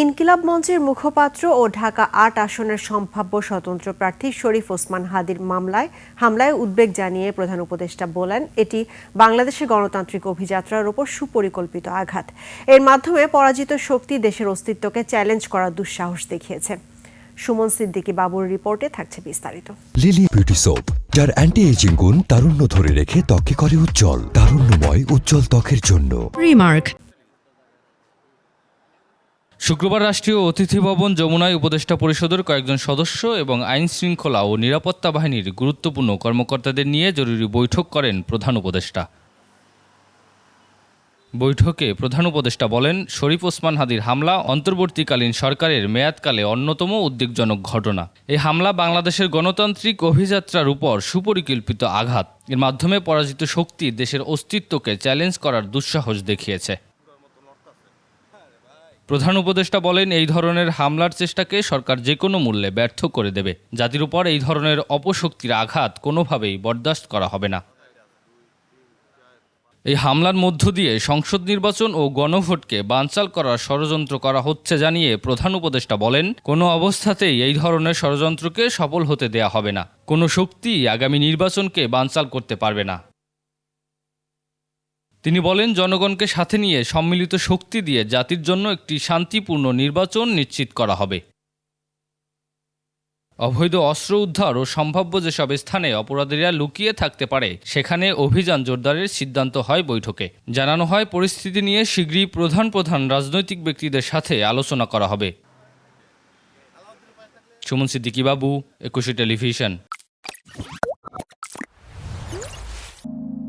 ইনকিলাব মঞ্চের মুখপাত্র ও ঢাকা ৮ আসনের সম্ভাব্য স্বতন্ত্র প্রার্থী শরীফ ওসমান হাদির হামলায় উদ্বেগ জানিয়ে প্রধান উপদেষ্টা বলেন, এটি বাংলাদেশের গণতান্ত্রিক অভিযাত্রার উপর সুপরিকল্পিত আঘাত। এর মাধ্যমে পরাজিত শক্তি দেশের অস্তিত্বকে চ্যালেঞ্জ করার দুঃসাহস দেখিয়েছে। সুমন সিদ্দিকী বাবুর রিপোর্টে থাকছে বিস্তারিত। লিলি বিউটি সোপ, যার অ্যান্টি এজিং গুণ তারুণ্য ধরে রেখে ত্বকে করে উজ্জ্বল, তারুণ্যময় উজ্জ্বল ত্বকের জন্য। রিমার্ক। শুক্রবার রাষ্ট্রীয় অতিথি ভবন যমুনায় উপদেষ্টা পরিষদের কয়েকজন সদস্য এবং আইন শৃঙ্খলা ও নিরাপত্তা বাহিনীর গুরুত্বপূর্ণ কর্মকর্তাদের নিয়ে জরুরি বৈঠক করেন প্রধান উপদেষ্টা। বৈঠকে প্রধান উপদেষ্টা বলেন, শরীফ ওসমান হাদির হামলা অন্তর্বর্তীকালীন সরকারের মেয়াদকালে অন্যতম উদ্বেগজনক ঘটনা। এই হামলা বাংলাদেশের গণতান্ত্রিক অভিযাত্রার উপর সুপরিকল্পিত আঘাত। এর মাধ্যমে পরাজিত শক্তি দেশের অস্তিত্বকে চ্যালেঞ্জ করার দুঃসাহস দেখিয়েছে। প্রধান উপদেষ্টা বলেন, এই ধরনের হামলার চেষ্টাকে সরকার যে কোনো মূল্যে ব্যর্থ করে দেবে। জাতির উপর এই ধরনের অপশক্তির আঘাত কোনোভাবেই বরদাস্ত করা হবে না। এই হামলার মধ্য দিয়ে সংসদ নির্বাচন ও গণভোটকে বানচাল করার ষড়যন্ত্র করা হচ্ছে জানিয়ে প্রধান উপদেষ্টা বলেন, কোনো অবস্থাতেই এই ধরনের ষড়যন্ত্রকে সফল হতে দেয়া হবে না। কোনো শক্তি আগামী নির্বাচনকে বানচাল করতে পারবে না। তিনি বলেন, জনগণকে সাথে নিয়ে সম্মিলিত শক্তি দিয়ে জাতির জন্য একটি শান্তিপূর্ণ নির্বাচন নিশ্চিত করা হবে। অবৈধ অস্ত্র উদ্ধার ও সম্ভাব্য যেসব স্থানে অপরাধীরা লুকিয়ে থাকতে পারে সেখানে অভিযান জোরদারের সিদ্ধান্ত হয় বৈঠকে। জানানো হয়, পরিস্থিতি নিয়ে শীঘ্রই প্রধান রাজনৈতিক ব্যক্তিদের সাথে আলোচনা করা হবে। সুমন সিদ্দিকী বাবু, ২১ টেলিভিশন।